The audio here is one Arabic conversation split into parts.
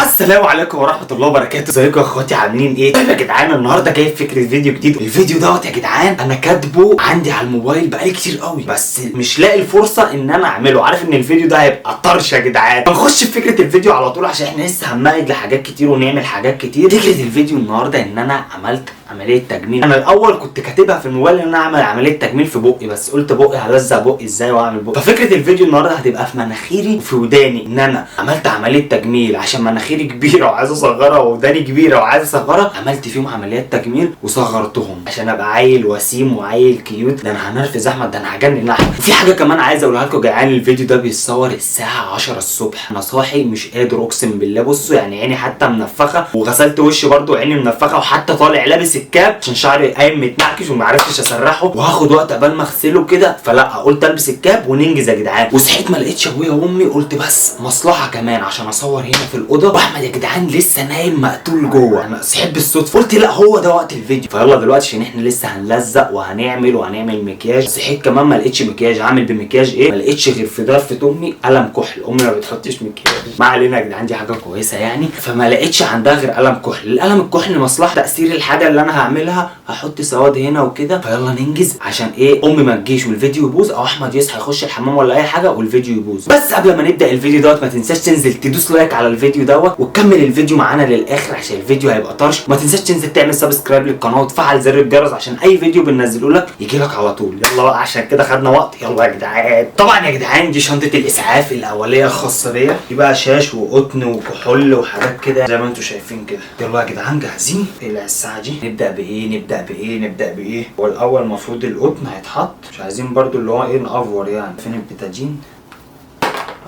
السلام عليكم ورحمه الله وبركاته. ازيكم يا اخواتي عاملين ايه؟ طيب يا جدعان النهارده جايب فكره فيديو جديد. الفيديو دوت يا جدعان انا كاتبه عندي على الموبايل بقالي كتير قوي، بس مش لاقي الفرصه ان انا اعمله. عارف ان الفيديو ده هيبقى طرش يا جدعان. هنخش في فكره الفيديو على طول عشان احنا لسه هننقل لحاجات كتير ونعمل حاجات كتير. فكره الفيديو النهارده ان انا عملت عمليه تجميل. انا الاول كنت كاتبها في الموبايل ان انا اعمل عمليه تجميل في بقي، بس قلت بقي هلزق بقي ازاي واعمل بقي. ففكره الفيديو النهارده هتبقى في مناخيري وفي وداني، ان انا عملت عمليه تجميل عشان مناخيري كبيره وعايز اصغرها وداني كبيره وعايز اصغرها. عملت فيهم عمليات تجميل وصغرتهم عشان ابقى عيل وسيم وعيل كيوت. ده انا هنرفز احمد، ده انا هجنن احمد. وفي حاجه كمان عايز اقولها لكم يا جدعان، الفيديو ده بيتصور الساعه 10 الصبح. انا صاحي مش قادر اقسم بالله. بصوا يعني عيني حتى منفخه، وغسلت وشي برده عيني منفخه، وحتى طالع لابس الكاب عشان شعري قايم متنعكش وما عرفتش اسرحه، وهاخد وقت قبل ما اغسله كده. فلا قلت البس الكاب وننجز يا جدعان. وصحيت ما لقيتش ابويا وامي، قلت بس مصلحه كمان عشان اصور هنا في الاوضه، واحمد يا جدعان لسه نايم مقتول جوه. انا صحيت بالصدفه قلت لا هو ده وقت الفيديو. فيلا دلوقتي عشان احنا لسه هنلزق وهنعمل مكياج. صحيت كمان ما لقيتش مكياج. عامل بمكياج ايه؟ ما لقيتش غير في ضرفه امي قلم كحل. امي ما بتحطش مكياج، ما علينا يا جدعان، دي حاجه كويسه يعني. فما لقيتش عندها غير قلم كحل. القلم الكحل مصلحه تاثير الحاجه اللي انا هعملها، هحط سواد هنا وكده. فيلا ننجز عشان ايه؟ امي ما تجيش والفيديو يبوظ، او احمد يصحى يخش الحمام ولا اي حاجه والفيديو يبوظ. بس قبل ما نبدا الفيديو دوت ما تنساش تنزل تدوس لايك على الفيديو دوت وتكمل الفيديو معانا للاخر عشان الفيديو هيبقى طرش. ما تنساش تنزل تعمل سبسكرايب للقناه وتفعل زر الجرس عشان اي فيديو بننزله لك يجي لك على طول. يلا بقى عشان كده خدنا وقت. يلا يا جدعان. طبعا يا جدعان دي شنطه الاسعاف الاوليه الخاصه بيا، دي بقى شاش وقطن وكحول وحاجات كده زي ما انتم شايفين كده. يلا يا جدعان جاهزين؟ اقلع الساعه دي. نبدا بايه؟ هو الاول المفروض القطن هيتحط، مش عايزين برضو اللي هو ايه نافور يعني. فين البتادين؟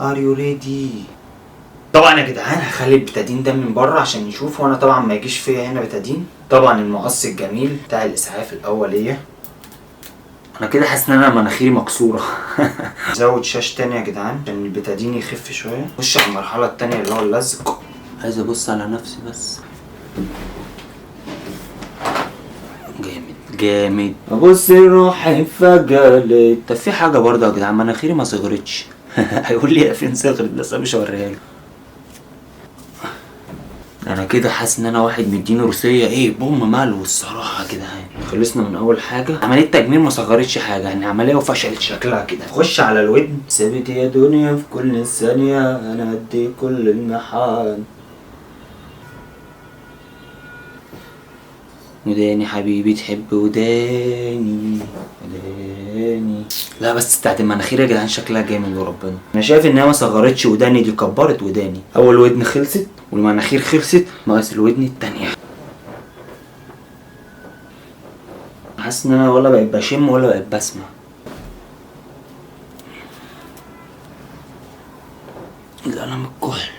ار يو ريدي؟ طبعا يا جدعان هخلي البتادين ده من بره عشان نشوف، وانا طبعا ما يجيش فيا هنا بتادين. طبعا المقص الجميل بتاع الاسعاف الاوليه. انا كده حاسس ان انا مناخيري مكسوره. زود شاش تاني يا جدعان عشان البتادين يخف شويه. خش على المرحله التانيه اللي هو اللزق. عايز ابص على نفسي بس. جامد. ابص روحي فجلت. طب في حاجه برضه يا جدعان، مناخيري ما صغرتش. هيقول لي فين صغرت، بس انا مش هوريها له. انا كده حاسس ان انا واحد مديني روسيه ايه بوم ماله الصراحه كده. خلصنا من اول حاجه. عمليه تجميل ما صغرتش حاجه يعني، عمليه وفشلت شكلها كده. خش على الودن. ثابت يا دنيا في كل ثانيه، انا قد كل المحال. وداني حبيبي تحب وداني. لا بس بتاعت المناخير يا جدعان شكلها جامد وربنا. انا شايف ان هي ما صغرتش وداني، دي كبرت وداني. اول ودن خلصت والمناخير خلصت، ناقص الودن التانية. حاسس ان انا ولا بقيت بشم ولا بقيت بسمع. القلم الكحل.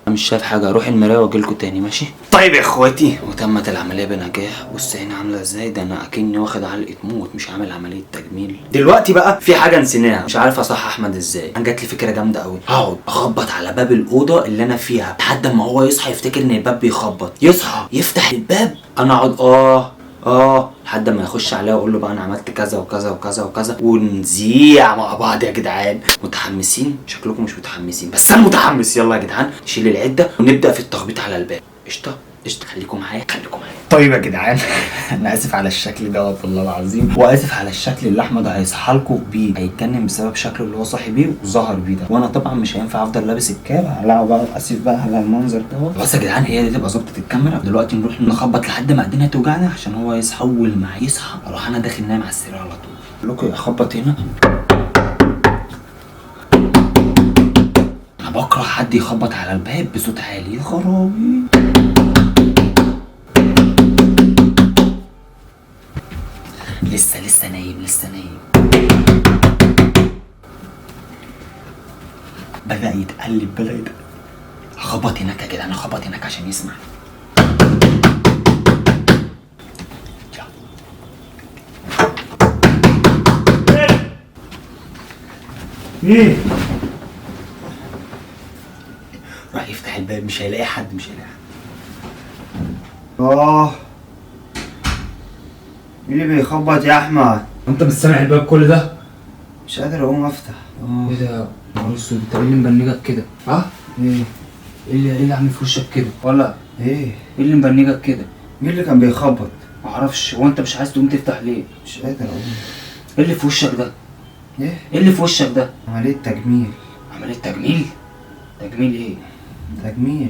مش شايف حاجه، اروح المرايه واجيلكوا تاني ماشي. طيب يا اخواتي وتمت العمليه بنجاح. بص هنا عامله ازاي، ده انا اكني واخد علقه موت مش عامل عمليه تجميل. دلوقتي بقى في حاجه نسيناها، مش عارف اصح احمد ازاي. انا جات لي فكره جامده قوي. هقعد اخبط على باب الاوضه اللي انا فيها لحد ما هو يصحى يفتكر ان الباب بيخبط، يصحى يفتح الباب، انا اقعد لحد ما يخش عليا واقول له بقى انا عملت كذا وكذا وكذا وكذا، ونذيع مع بعض يا جدعان. متحمسين؟ شكلكم مش متحمسين بس انا متحمس. يلا يا جدعان نشيل العده ونبدا في التخبيط على الباب. قشطه. خليكم معايا. طيب يا جدعان انا اسف على الشكل دوت والله العظيم، واسف على الشكل اللي احمد هيصحى لكم بيه. هيتجنن بسبب شكله اللي هو صاحي بيه وظهر بيه ده، وانا طبعا مش هينفع افضل لابس الكاب. هقلعه بقى. اسف بقى على المنظر دوت. بس يا جدعان هي دي تبقى ظبطت الكاميرا. دلوقتي نروح نخبط لحد ما الدنيا توجعنا عشان هو يصحى. اول ما يصحى اروح انا داخل نايم على السرير على طول. اقول لكم اخبط هنا. انا بكره حد يخبط على الباب بصوت عالي. يا خرابي. لسه نايم. بدأ يتقلب. اخبط هناك يا جدعان، اخبط هناك عشان يسمع. ايه؟ راح يفتح الباب، مش هيلاقي حد. مين اللي بيخبط يا احمد؟ انت مش سامع الباب كل ده؟ مش قادر اقوم افتح. ايه ده يا نهار اسود؟ انت ايه اللي مبنجك كده؟ ها؟ ايه ايه اللي عامل في وشك كده؟ ولا ايه ايه اللي مبنجك كده؟ مين اللي كان بيخبط؟ معرفش. هو انت مش عايز تقوم تفتح ليه؟ مش قادر اقول. ايه اللي في وشك ده؟ ايه ايه اللي في وشك ده؟ عملية تجميل. عملية تجميل؟ تجميل ايه؟ تجميل.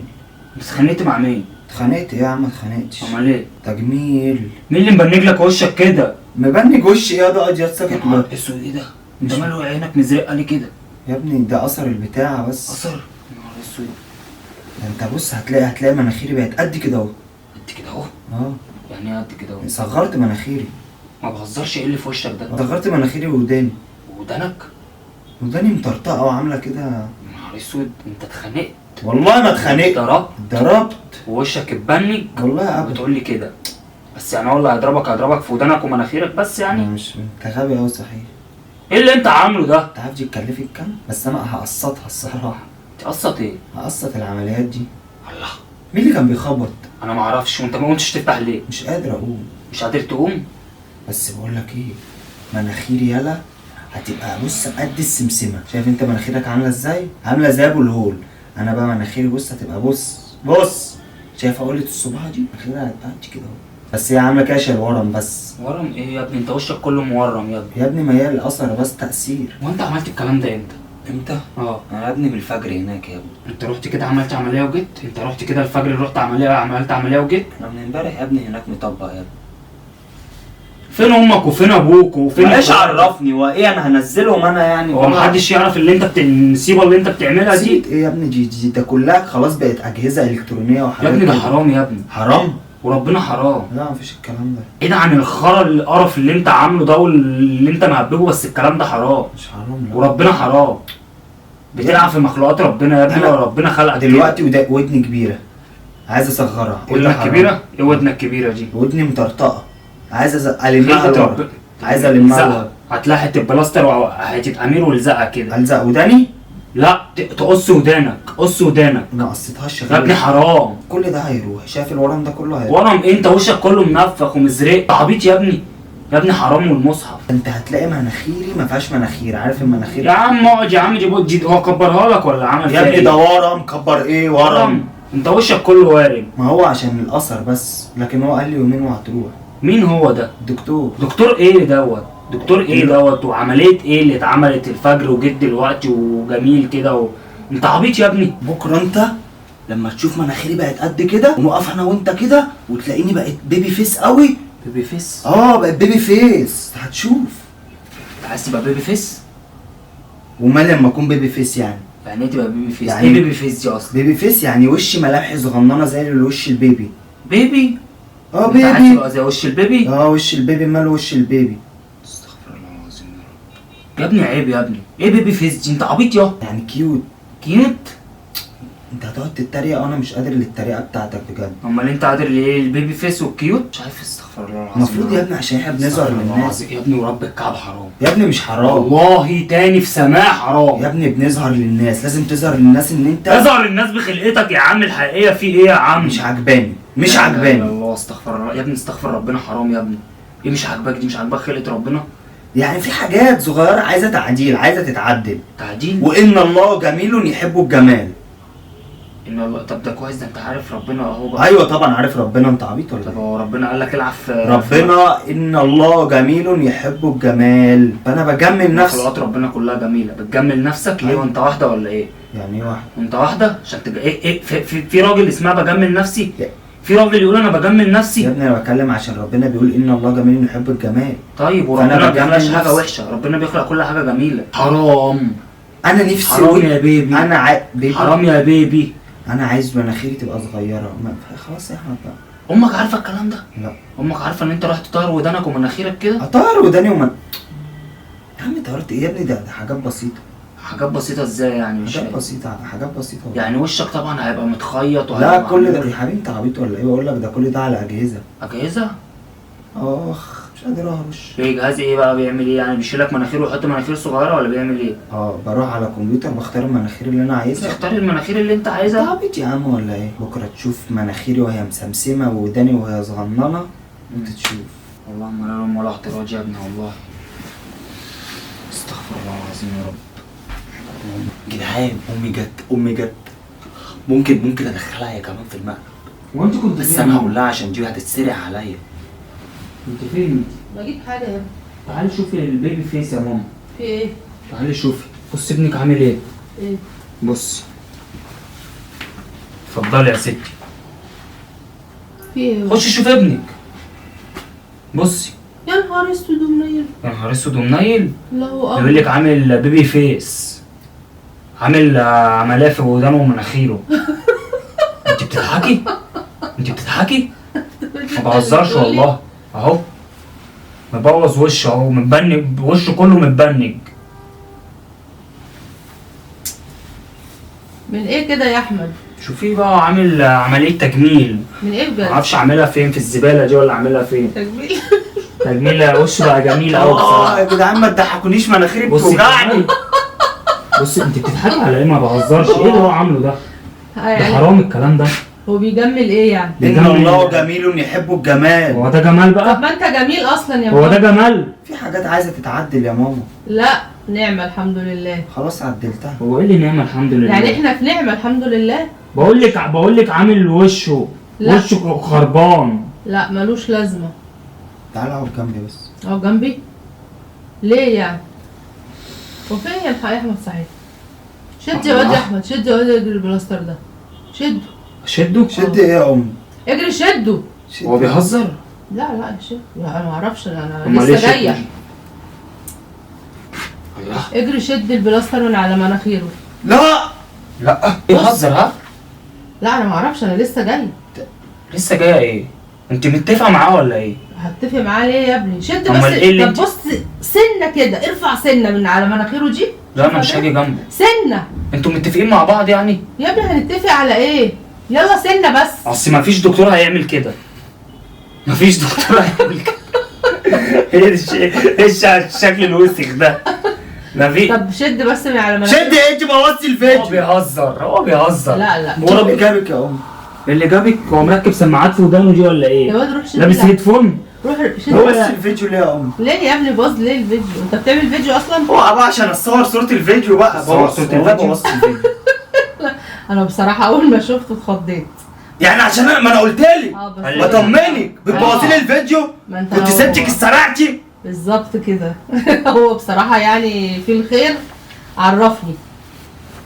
انت اتخانقت مع مين؟ اتخانقت ايه يا عم؟ ما اتخانقتش. امال ايه؟ تجميل. مين اللي مبنج لك وشك كده؟ مبنج وشي ايه؟ اقعد يا ساكت. يا نهار اسود، ايه ده؟ انت ماله عينك مزرقه ليه كده؟ يا ابني ده اثر البتاع بس. اثر؟ يا نهار اسود. ده انت بص هتلاقي مناخيري بقت قد كده اهو. قد كده اهو؟ اه يعني ايه قد كده اهو؟ صغرت مناخيري. ما بهزرش. ايه اللي في وشك ده؟ صغرت مناخيري ووداني. ودانك؟ وداني مطرطقه وعامله كده. يا نهار اسود، انت اتخانقت؟ والله ما اتخانقت. ضربت ووشك اتبنج والله يا ابني. وبتقول لي كده؟ بس يعني هو اللي هيضربك في ودانك ومناخيرك بس يعني؟ مش انت غبي قوي صحيح. ايه اللي انت عامله ده؟ انت عارف دي تكلفك كام؟ بس انا هقسطها الصراحه. تقسط ايه؟ هقسط العمليات دي. الله. مين اللي كان بيخبط؟ انا ما اعرفش. وانت ما قمتش تفتح ليه؟ مش قادر اقوم. مش قادر تقوم؟ بس بقول لك ايه، مناخيري يالا هتبقى بص قد السمسمه. شايف انت مناخيرك عامله ازاي؟ عامله زي ابو الهول. انا بقى مناخيري بص هتبقى بص شايف قولة الصباع دي؟ مناخيري هتبقى كده اهو. بس هي عامله كده عشان الورم بس. ورم ايه يا ابني؟ انت وشك كله مورم يا ابني. يا ابني ما هي الاثر بس تاثير. وانت عملت الكلام ده امتى؟ امتى؟ اه انا يا ابني بالفجر هناك يا ابني. انت رحت كده عملت عمليه وجيت؟ انت رحت كده الفجر رحت عملت عمليه وجيت؟ انا من امبارح يا ابني هناك مطبق يا ابني. فين امك وفين ابوك وفين ايش اخواتك؟ عرفني وايه انا هنزلهم انا يعني؟ هو محدش يعرف اللي انت المصيبه اللي انت بتعملها دي؟ نسيت ايه يا ابني؟ دي ده كلها خلاص بقت اجهزه الكترونيه يا وحاجات ابني ده كده. حرام يا ابني. حرام؟ وربنا حرام. لا مفيش الكلام ده. ايه ده عن القرف اللي انت عامله ده واللي انت مهببه؟ بس الكلام ده حرام. مش حرام لا. وربنا حرام. بتلعب في مخلوقات ربنا يا ابني. أنا وربنا خلقك دلوقتي ودني كبيره عايز اصغرها. ودنك كبيره؟ ايه ودنك كبيره دي؟ ودني مطرطقه عايز المها خلقة لورا. ربنا. عايز المها تلزقها. لورا. هتلاقي حته بلاستر وهتبقى امير والزقها كده. الزق وداني؟ لا تقص ودانك. قص ودانك ما قصيتهاش يا ابني. حرام. كل ده هيروح. شايف الورم ده كله هيروح. ورم إيه؟ انت وشك كله منفخ ومزرق. عبيط يا ابني. يا ابني حرام والمصحف. انت هتلاقي مناخيري ما فيهاش مناخير. عارف المناخير؟ يا عم اقعد يا عم. جيب هو كبرها لك ولا عمل يا فيها ابني إيه؟ ده ورم. كبر ايه ورم؟ انت وشك كله وارم. ما هو عشان الاثر بس، لكن هو قال لي يومين وهتروح. مين هو ده؟ الدكتور. دكتور ايه دوت؟ دكتور ايه دوت؟ وعمليه ايه اللي اتعملت الفجر وجيت دلوقتي وجميل كده انت عبيط يا ابني. بكره انت لما تشوف مناخيري بقت قد كده ونقف انا وانت كده وتلاقيني بقت بيبي فيس قوي. بيبي فيس؟ بقت بيبي فيس هتشوف. انت عايز تبقى بيبي فيس؟ وما لما اكون بيبي فيس يعني يعني ايه تبقى بيبي فيس؟ يعني ايه بيبي فيس دي اصلا؟ بيبي فيس يعني وشي ملامح صغننه زي الوش البيبي. بيبي؟ انت عايز بيبي. تبقى زي وش البيبي؟ وش البيبي. ماله وش البيبي؟ استغفر الله العظيم يا رب. يا ابني عيب يا ابني. ايه بيبي فيس دي؟ انت عبيط يا. يعني كيوت. كيوت؟ انت هتقعد تتريق وانا مش قادر للتريقه بتاعتك بجد. امال انت قادر ليه البيبي فيس والكيوت؟ مش عارف. استغفر الله العظيم. المفروض يا ابني عشان احنا بنظهر استغفر الله للناس. العظيم. يا ابني ورب الكعبه حرام. يا ابني مش حرام. والله تاني في سماع حرام. يا ابني بنظهر للناس. لازم تظهر للناس ان انت تظهر للناس بخلقتك يا عم الحقيقيه. في ايه يا عم؟ مش عجباني. مش لا عجباني. الله. استغفر الله يا ابني. استغفر ربنا. حرام يا ابني. ايه مش عاجباك دي؟ مش عاجباك خلقه ربنا؟ يعني في حاجات صغيره عايزه تعديل. عايزه تتعدل. تعديل؟ وان الله جميل يحب الجمال. ان الله. طب ده كويس. ده انت عارف ربنا اهو بقى. ايوه طبعا عارف ربنا. انت عبيط ولا طب ايه؟ هو ربنا قال لك العب في ربنا ان الله جميل يحب الجمال. فانا بجمل نفسي. خلقات ربنا كلها جميله. بتجمل نفسك ليه وانت واحده ولا ايه؟ يعني ايه واحد؟ وانت واحده عشان تبقى ايه في راجل اسمها بجمل نفسي؟ يا- في راجل يقول انا بجمل يا نفسي؟ ابني انا بتكلم عشان ربنا بيقول ان الله جميل يحب الجمال. طيب فأنا وربنا ما بجمل بيخلقش حاجه نفسي. وحشه. ربنا بيخلق كل حاجه جميله. حرام. انا نفسي حرام يا بيبي. بيبي. حرام يا بيبي. انا عايز مناخيري تبقى صغيره. خلاص يا احمد بقى. امك عارفه الكلام ده؟ لا. امك عارفه ان انت رايح تطير ودانك ومناخيرك كده؟ اطير وداني يا عم طيرت ايه يا ابني؟ ده حاجات بسيطه. حاجات بسيطه ازاي يعني؟ مش حاجات فاهم. بسيطه. حاجات بسيطه. يعني وشك طبعا هيبقى متخيط لا كل ده معمول. يا حبيبي انت عبيط ولا ايه؟ بقول لك ده كل ده على اجهزه. اجهزه؟ مش قادر اهرش. ايه جهاز ايه بقى؟ بيعمل ايه يعني؟ بيشيلك مناخير ويحط مناخير صغيره ولا بيعمل ايه؟ بروح على كمبيوتر بختار المناخير اللي انا عايزها. تختار المناخير اللي انت انت عايزها؟ عبيط يا عم ولا ايه؟ بكره تشوف مناخيري وهي مسمسمه وداني وهي صغننه وتشوف. اللهم لا لوم ولا اعتراض يا ابني والله. استغفر الله العظيم يا رب. جدعان امي جت ممكن ادخلها هي كمان في المقلب. وانت كنت بس فين؟ انا هقول لها عشان دي هتتسرق عليا. كنت فين انت؟ بجيب حاجه يا ابني. تعالي شوفي البيبي فيس يا ماما. في ايه؟ تعالي شوفي. بص ابنك عامل ايه؟ ايه؟ بصي. اتفضلي يا ستي. في ايه؟ خشي شوفي ابنك. بصي. يا نهار اسود ومنيل. يا نهار اسود ومنيل. الله اكبر. بيقول لك عامل بيبي فيس. عامل عمليه في ودانه ومناخيره. انت بتضحكي؟ انت بتضحكي؟ ما بهزرش والله. اهو مبوظ وشه اهو، متبنج وشه كله متبنج. من ايه كده يا احمد؟ شوفيه بقى عامل عمليه تجميل. من ايه بجد؟ معرفش عاملها فين، في الزباله دي ولا عاملها فين؟ تجميل. تجميل وشه بقى جميل قوي بصراحه. يا جدعان ما تضحكونيش، مناخيري بصي بتوجعني. بصي انت بتضحكي على ايه؟ ما بهزرش. ايه اللي هو عامله ده؟ ده يعني حرام الكلام ده. هو بيجمل ايه يعني؟ ان الله جميل يحب الجمال. هو ده جمال طب بقى؟ ما انت جميل اصلا يا هو ده ماما. جمال؟ في حاجات عايزه تتعدل يا ماما. لا نعمة الحمد لله. خلاص عدلتها. هو ايه اللي نعمة الحمد لله؟ يعني احنا في نعمة الحمد لله. بقول لك عامل وشه. لا. وشه خربان. لا ملوش لازمة. تعالى اقعد جنبي بس. اهو جنبي. ليه يعني؟ وفين يا احمد صحيح؟ شد يا واد يا احمد، شد يا واد البلاستر ده. شده. شده؟ شد ايه يا امي؟ اجري شده. شد. هو بيهزر؟ لا شد. لا انا ما اعرفش، انا أمال ليه لسه شد؟ جايه. الله. اجري شد البلاستر من على مناخيره. لا لا بيهزر ها؟ لا انا ما اعرفش، انا لسه جايه. لسه جايه ايه؟ انت متفقه معاه ولا ايه؟ هتفق معاه ليه يا ابني؟ شد أمال بس. إيه اللي طب انت- بص سنه كده، ارفع سنه من على مناخيره دي. لا انا مش هاجي جنبه. سنه. انتوا متفقين مع بعض يعني؟ يا ابني هنتفق على ايه؟ يلا سنه بس. اصل ما فيش دكتور هيعمل كده. ما فيش دكتور هيعمل كده. ايه الشكل الوسخ ده؟ ما في. طب شد بس من على مناخيره. شد ايه؟ انت بوظتي هو الفيديو. بيهزر هو بيهزر. لا هو اللي جابك يا امي. اللي جابك هو مركب سماعات في ودانه دي ولا يا ايه؟ واد روح شد. لابس هيدفون؟ روح شد. بوظتي الفيديو ليه يا امي؟ ليه يا ابني باظ ليه الفيديو؟ انت بتعمل فيديو اصلا؟ هو بقى عشان اصور صورة الفيديو بقى. صور صورة والله الفيديو؟ بوظت الفيديو. انا بصراحه اول ما شفته اتخضيت. يعني عشان ما انا قلت لك بس بطمنك بتبوظي لي الفيديو. ما انت كنت لو- سبتك استرعتي. بالظبط كده. هو بصراحه يعني في الخير عرفني.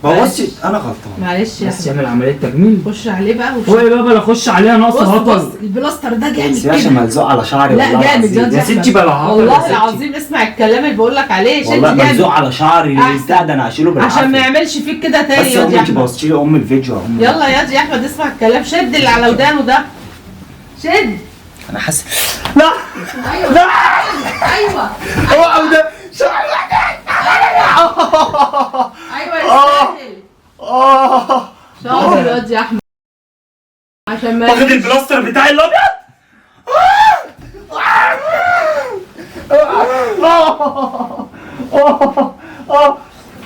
بوظتي. انا غلطان. معلش يا بس احمد. يعمل عمليه تجميل. خش عليه بقى وشوف. هو ايه بقى بلا اخش عليها ناقص بص هطل. البلاستر ده جامد بس عشان كده. ملزوق على شعري. لا والله جامد العظيم. يا يا ستي بلا هطل يا والله ستي. العظيم اسمع الكلام اللي بقول لك عليه. شد والله ملزوق جامد على شعري. أحسن. بتاع ده انا هشيله بالعافيه. عشان ما يعملش فيك كده تاني بس يا يا واد امي يا انت احمد. بوظتي لي الفيديو يا امي. يلا يا يا احمد اسمع الكلام. شد اللي على ودانه ده. شد. انا حاسس. ايوه لا ايوه هو ده شعري. ايوه يستاهل. شاطر الواد يا احمد. عشان ما واخد البلاستر بتاعي الابيض.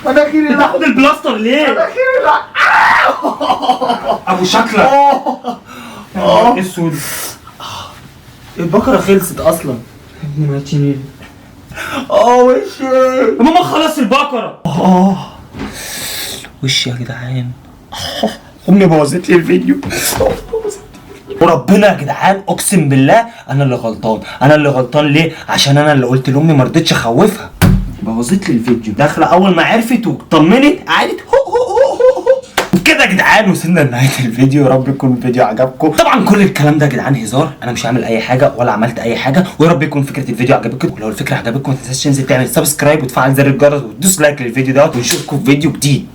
مناخيري تاخد البلاستر ليه؟ مناخيري لا. ابو شكلك. اسود. البقرة خلصت اصلا. ابن ماتشينيل. وشي. يا ماما خلص البقره. وشي يا جدعان. امي بوظت لي الفيديو. وربنا يا جدعان اقسم بالله انا اللي غلطان ليه؟ عشان انا اللي قلت لامي ما رضيتش اخوفها. بوظت لي الفيديو. داخله اول ما عرفت واطمنت قعدت كده يا جدعان. وصلنا لنهايه الفيديو. يا رب يكون الفيديو عجبكم. طبعا كل الكلام ده يا جدعان هزار. انا مش هعمل اي حاجه ولا عملت اي حاجه. ويا رب يكون فكره الفيديو عجبتكم. ولو الفكره عجبتكم ما تنساش تنزل تعمل سبسكرايب وتفعل زر الجرس وتدوس لايك للفيديو دوت. ونشوفكم في فيديو جديد.